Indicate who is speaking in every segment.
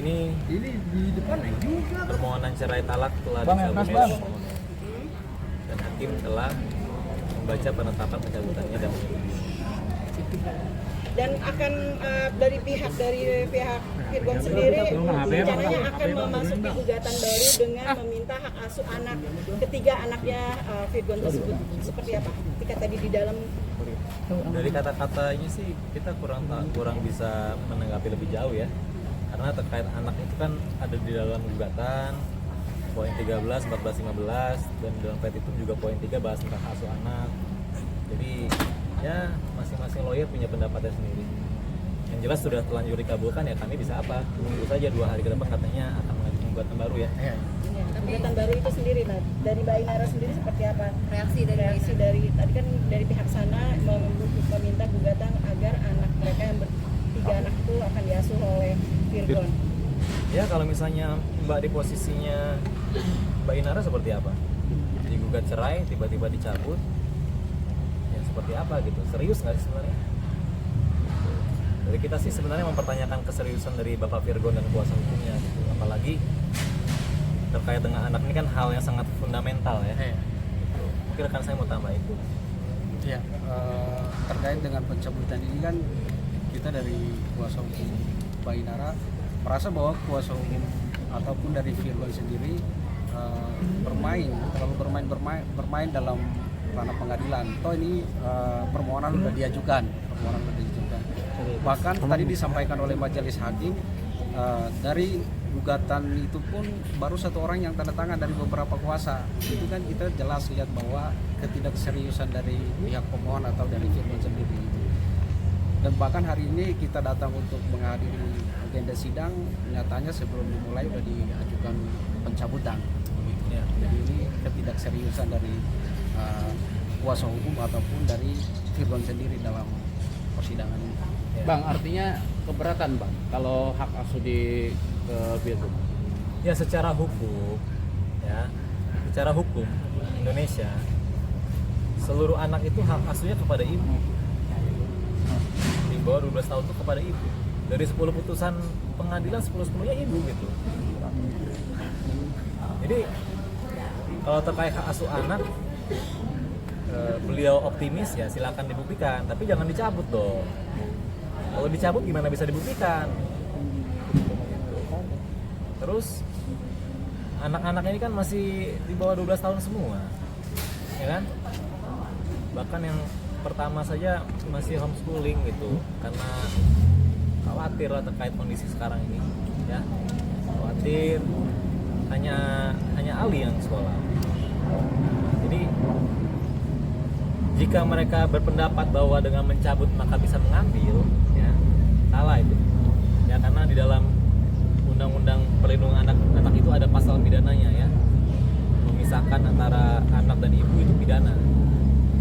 Speaker 1: ini
Speaker 2: di depan juga.
Speaker 1: permohonan cerai talak telah dikabulkan dan hakim telah membaca penetapan pencabutannya dan
Speaker 3: akan dari pihak Virgon sendiri rencananya akan memasuki gugatan baru dengan meminta hak asuh anak ketiga anaknya Virgon tersebut. Seperti apa? Ketika tadi di dalam
Speaker 1: dari kata-katanya sih kita kurang bisa menanggapi lebih jauh ya, karena terkait anak itu kan ada di dalam gugatan poin 13, 14, 15 dan dalam petitum juga poin 3 bahas tentang asuh anak. Jadi ya masing-masing lawyer punya pendapatnya sendiri. Yang jelas sudah terlanjur dikabulkan ya, kami bisa apa? Tunggu saja 2 hari ke depan katanya akan mengajukan gugatan baru ya.
Speaker 3: gugatan baru itu sendiri, nah dari Mbak Inara sendiri seperti apa
Speaker 4: reaksi
Speaker 3: dari tadi kan dari pihak sana meminta gugatan agar anak mereka yang tiga anak itu akan diasuh oleh Virgon.
Speaker 1: Ya kalau misalnya Mbak di posisinya Mbak Inara seperti apa? Digugat cerai tiba-tiba dicabut, ya seperti apa gitu? Serius nggak sih sebenarnya? Dari kita sih sebenarnya mempertanyakan keseriusan dari Bapak Virgon dan kuasa hukumnya gitu. Apalagi terkait dengan anak ini kan hal yang sangat fundamental ya. Gitu. Mungkin rekan saya mau tambah itu.
Speaker 2: Ya, terkait dengan pencabutan ini kan kita dari kuasa hukum Mbak Inara merasa bahwa kuasa hukum ataupun dari Virgon sendiri terlalu bermain dalam ranah pengadilan. Toh ini permohonan sudah diajukan. Bahkan tadi disampaikan oleh majelis hakim dari gugatan itu pun baru satu orang yang tanda tangan dari beberapa kuasa. Itu kan kita jelas lihat bahwa ketidakseriusan dari pihak pemohon atau dari Virgon sendiri. Dan bahkan hari ini kita datang untuk menghadiri agenda sidang, nyatanya sebelum dimulai sudah diajukan pencabutan.
Speaker 1: Ya.
Speaker 2: Jadi ini ketidakseriusan dari kuasa hukum ataupun dari Virgon sendiri dalam persidangan ini.
Speaker 1: Ya.
Speaker 5: Bang, artinya keberatan Bang kalau hak asuh di ke Virgon?
Speaker 1: Ya secara hukum, ya secara hukum Indonesia seluruh anak itu hak asuhnya kepada ibu. Di bawah 12 tahun itu kepada ibu. Dari 10 putusan pengadilan 10-10-nya ibu gitu. Jadi kalau terkait hak asuh anak, beliau optimis ya silakan dibuktikan, tapi jangan dicabut dong. Kalau dicabut gimana bisa dibuktikan? Terus anak-anak ini kan masih di bawah 12 tahun semua, ya kan? Bahkan yang pertama saja masih homeschooling gitu, karena khawatir lah terkait kondisi sekarang ini, ya khawatir hanya Ali yang sekolah. Jadi jika mereka berpendapat bahwa dengan mencabut maka bisa mengambil, ya salah itu. Ya karena di dalam Undang-Undang Perlindungan Anak itu ada pasal pidananya ya, memisahkan antara anak dan ibu itu pidana.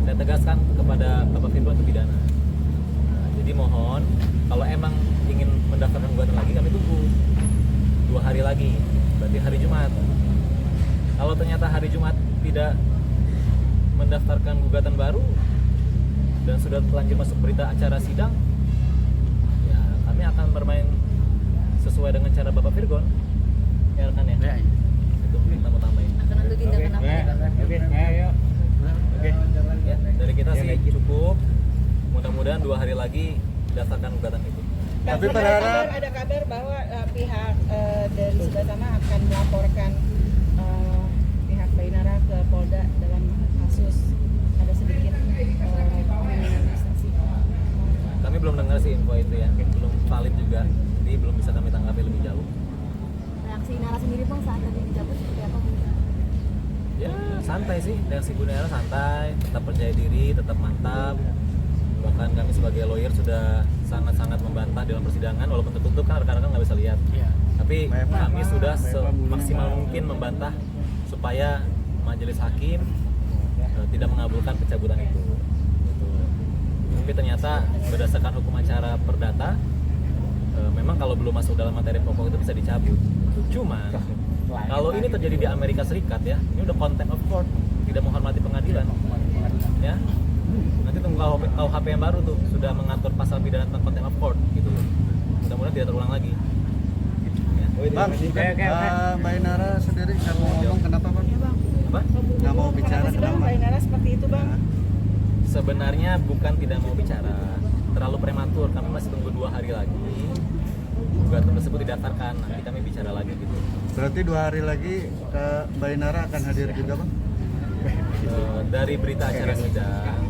Speaker 1: Saya tegaskan kepada Bapak Virgon itu pidana. Nah, jadi mohon kalau emang ingin mendaftarkan gugatan lagi kami tunggu 2 hari lagi, berarti hari Jumat. Kalau ternyata hari Jumat tidak mendaftarkan gugatan baru dan sudah terlanjur masuk berita acara sidang, ya kami akan bermain sesuai dengan cara Bapak Virgon, ya rekan ya.
Speaker 2: Ya,
Speaker 1: Itu kita mau tambahin.
Speaker 4: akan ada tindakan apa nih, Bang?
Speaker 1: Ya, dari kita sih cukup. Mudah-mudahan 2 hari lagi daftarkan gugatan itu.
Speaker 3: Tapi ada kabar bahwa pihak dari sebelah sana akan melaporkan pihak Mbak Inara ke Polda dalam kasus ada sedikit kriminalisasi.
Speaker 1: Kami belum dengar sih info itu ya, belum valid juga, jadi belum bisa kami tanggapi lebih jauh.
Speaker 4: Reaksi Nara sendiri Bang saat tadi dicabut seperti apa?
Speaker 1: Ya santai sih, reaksi Bu Nera santai, tetap percaya diri, tetap mantap. Bahkan kami sebagai lawyer sudah sangat-sangat membantah dalam persidangan, walaupun tertutup kan rekan-rekan nggak bisa lihat.
Speaker 2: ya.
Speaker 1: Tapi kami sudah semaksimal mungkin membantah supaya majelis hakim tidak mengabulkan pencabutan itu. Gitu. Tapi ternyata berdasarkan hukum acara perdata, memang kalau belum masuk dalam materi pokok itu bisa dicabut. Cuma kalau ini terjadi di Amerika Serikat ya, ini udah contempt of court, tidak menghormati pengadilan. Ya, nanti tunggu KUHP yang baru tuh sudah mengatur pasal pidana tentang contempt of court gitu. Mudah-mudahan tidak terulang lagi. Ya.
Speaker 6: Bang, Mbak Inara sendiri nggak mau ngomong kenapa bang?
Speaker 1: Apa?
Speaker 6: Nggak mau bicara
Speaker 3: Kenapa sih bang
Speaker 6: kenapa?
Speaker 3: Mbak Inara seperti itu bang?
Speaker 1: Sebenarnya bukan tidak mau bicara, terlalu prematur. Kami masih tunggu 2 hari lagi. Gugatan tersebut didaftarkan, nanti kami bicara lagi gitu.
Speaker 6: Berarti 2 hari lagi Mbak Inara akan hadir juga bang?
Speaker 1: Dari berita acara sidang,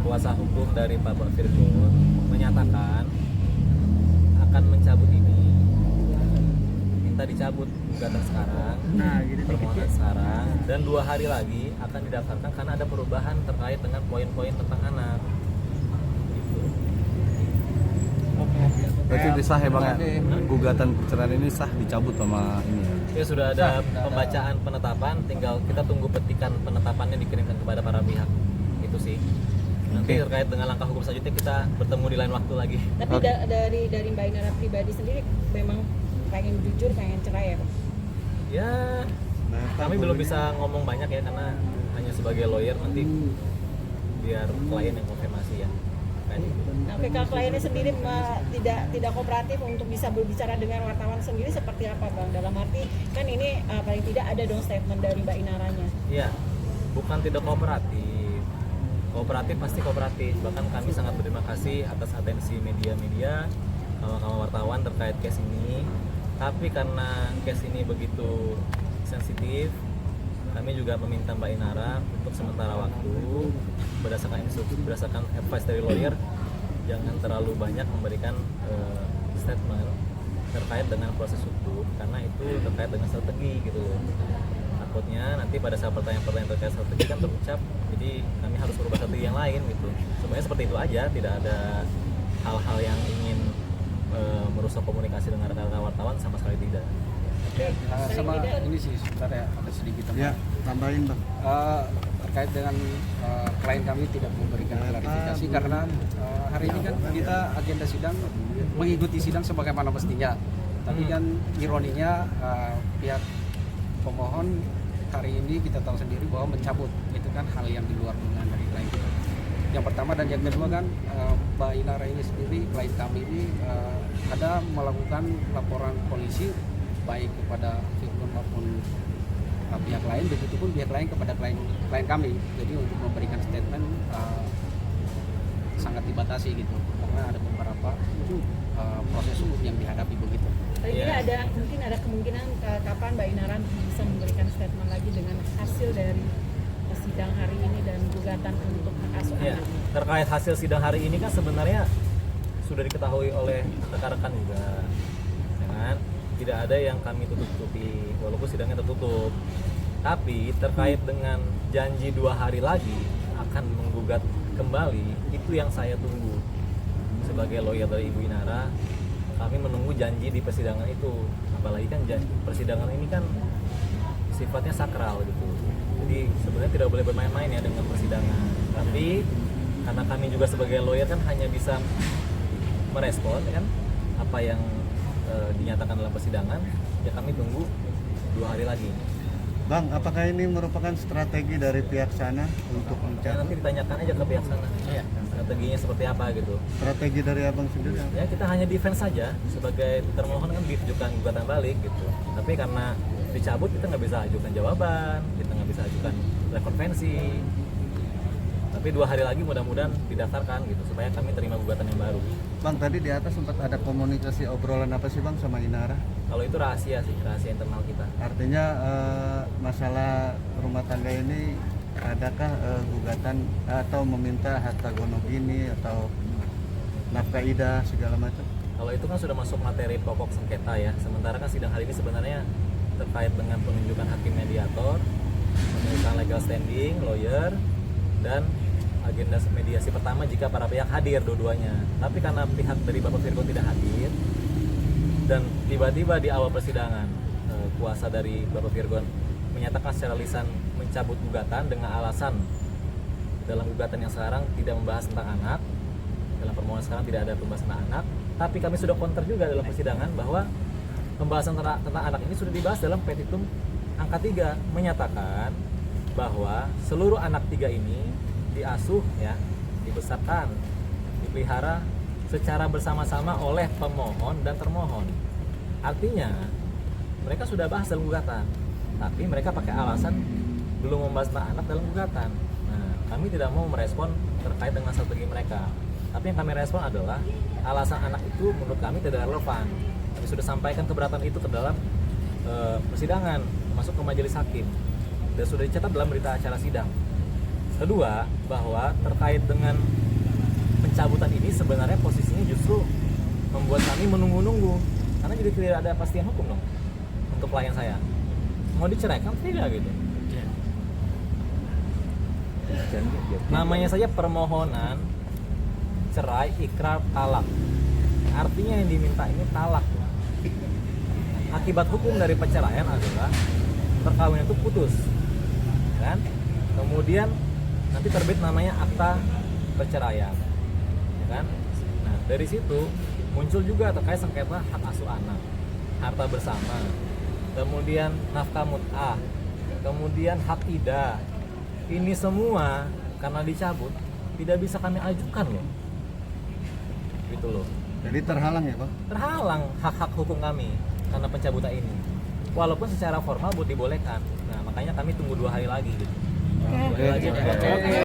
Speaker 1: kuasa hukum dari Pak Firgon menyatakan akan mencabut ini, minta dicabut gugatan sekarang, permohonan sekarang, dan 2 hari lagi akan didaftarkan karena ada perubahan terkait dengan poin-poin tentang anak.
Speaker 7: Berarti sah ya bang ya? Gugatan perceraian ini sah dicabut sama ini ya?
Speaker 1: Ya sudah ada pembacaan penetapan, tinggal kita tunggu petikan penetapannya dikirimkan kepada para pihak. Itu sih. Nanti terkait dengan langkah hukum selanjutnya kita bertemu di lain waktu lagi.
Speaker 3: Tapi dari Mbak Inara pribadi sendiri memang pengen jujur, pengen cerai ya Pak?
Speaker 1: Ya, kami belum bisa ngomong banyak ya karena hanya sebagai lawyer, nanti biar klien yang konfirmasi ya. Kayak gitu.
Speaker 3: Nah, PK kliennya sendiri tidak kooperatif untuk bisa berbicara dengan wartawan sendiri seperti apa bang? Dalam arti kan ini paling tidak ada dong statement dari Mbak Inaranya.
Speaker 1: Iya, bukan tidak kooperatif. Kooperatif pasti kooperatif. Bahkan kami sangat berterima kasih atas atensi media-media, kawan-kawan wartawan terkait case ini. Tapi karena case ini begitu sensitif, kami juga meminta Mbak Inara untuk sementara waktu berdasarkan instruksi, berdasarkan advice dari lawyer, jangan terlalu banyak memberikan statement terkait dengan proses hukum karena itu terkait dengan strategi gitu loh. Takutnya nanti pada saat pertanyaan-pertanyaan terkait strategi kan terucap, jadi kami harus berubah strategi yang lain gitu. Sebenarnya seperti itu aja, tidak ada hal-hal yang ingin merusak komunikasi dengan rekan-rekan wartawan, sama sekali tidak.
Speaker 2: Sama ini sih sebentar ya, ada sedikit
Speaker 6: Ya, tambahin bang.
Speaker 2: Terkait dengan klien kami tidak memberikan klarifikasi karena hari ini kan kita agenda sidang mengikuti sidang sebagaimana mestinya. Tapi kan ironinya pihak pemohon hari ini kita tahu sendiri bahwa mencabut itu kan hal yang di luar dugaan dari klien kita. Yang pertama dan yang kedua kan Mbak Inara ini sendiri, klien kami ini ada melakukan laporan polisi baik kepada Firgon maupun pihak lain, begitupun pihak lain kepada klien kami. Jadi untuk memberikan statement sangat dibatasi gitu karena ada beberapa proses hukum yang dihadapi begitu.
Speaker 3: Tapi ini mungkin ada kemungkinan kapan Mbak Inara bisa memberikan statement lagi dengan hasil dari sidang hari ini dan gugatan untuk hak asuh
Speaker 1: Ya,
Speaker 3: anak.
Speaker 1: terkait hasil sidang hari ini kan sebenarnya sudah diketahui oleh rekan-rekan juga, ya kan? Tidak ada yang kami tutup-tutupi walaupun sidangnya tertutup. Tapi terkait dengan janji 2 hari lagi akan menggugat kembali, itu yang saya tunggu. Sebagai lawyer dari Ibu Inara, kami menunggu janji di persidangan itu. Apalagi kan persidangan ini kan sifatnya sakral gitu. Jadi sebenarnya tidak boleh bermain-main ya dengan persidangan. Tapi karena kami juga sebagai lawyer kan hanya bisa merespon kan apa yang dinyatakan dalam persidangan, ya kami tunggu 2 hari lagi.
Speaker 6: Bang, apakah ini merupakan strategi dari pihak sana untuk
Speaker 1: Ya,
Speaker 6: mencabut?
Speaker 1: nanti ditanyakan aja ke pihak sana. Strateginya seperti apa gitu.
Speaker 6: Strategi dari abang sendiri apa?
Speaker 1: Ya kita hanya defense saja sebagai termohon kan diajukan gugatan balik gitu. Tapi karena dicabut kita nggak bisa ajukan jawaban, kita nggak bisa ajukan rekonvensi. Tapi 2 hari lagi mudah-mudahan didaftarkan gitu supaya kami terima gugatan yang baru.
Speaker 6: Bang, tadi di atas sempat ada komunikasi obrolan apa sih bang sama Inara?
Speaker 1: Kalau itu rahasia sih, rahasia internal kita.
Speaker 6: Artinya masalah rumah tangga ini adakah gugatan atau meminta harta gonogini atau nafkah idah segala macam?
Speaker 1: Kalau itu kan sudah masuk materi pokok sengketa ya. Sementara kan sidang hari ini sebenarnya terkait dengan penunjukan hakim mediator, pemeriksaan legal standing, lawyer, dan agenda mediasi pertama jika para pihak hadir dua-duanya. Tapi karena pihak dari Bapak Firgon tidak hadir dan tiba-tiba di awal persidangan kuasa dari Bapak Firgon menyatakan secara lisan mencabut gugatan dengan alasan dalam gugatan yang sekarang tidak membahas tentang anak, dalam permohonan sekarang tidak ada pembahasan tentang anak. Tapi kami sudah counter juga dalam persidangan bahwa pembahasan tentang anak ini sudah dibahas dalam petitum angka 3 menyatakan bahwa seluruh anak 3 ini diasuh ya, dibesarkan, dipelihara secara bersama-sama oleh pemohon dan termohon. Artinya mereka sudah bahas dalam gugatan, tapi mereka pakai alasan belum membahas tentang anak dalam gugatan. Nah, kami tidak mau merespon terkait dengan strategi mereka, tapi yang kami respon adalah alasan anak itu menurut kami tidak relevan. Kami sudah sampaikan keberatan itu ke dalam persidangan, masuk ke majelis hakim, dan sudah dicatat dalam berita acara sidang. Kedua, bahwa terkait dengan pencabutan ini sebenarnya posisinya justru membuat kami menunggu-nunggu, karena jadi tidak ada kepastian hukum dong untuk klien saya. Mau diceraikan tidak gitu. Namanya saja permohonan cerai ikrar talak. Artinya yang diminta ini talak. Akibat hukum dari perceraian adalah perkawinan itu putus, kan? Kemudian nanti terbit namanya akta perceraian, ya kan? Nah, dari situ muncul juga terkait sengketa hak asuh anak, harta bersama, kemudian nafkah mut'ah, kemudian hak idah. Ini semua karena dicabut tidak bisa kami ajukan loh, gitu loh.
Speaker 6: Jadi terhalang ya Pak?
Speaker 1: Terhalang hak-hak hukum kami karena pencabutan ini, walaupun secara formal dibolehkan. Nah, makanya kami tunggu 2 hari lagi gitu. 2 hari lagi.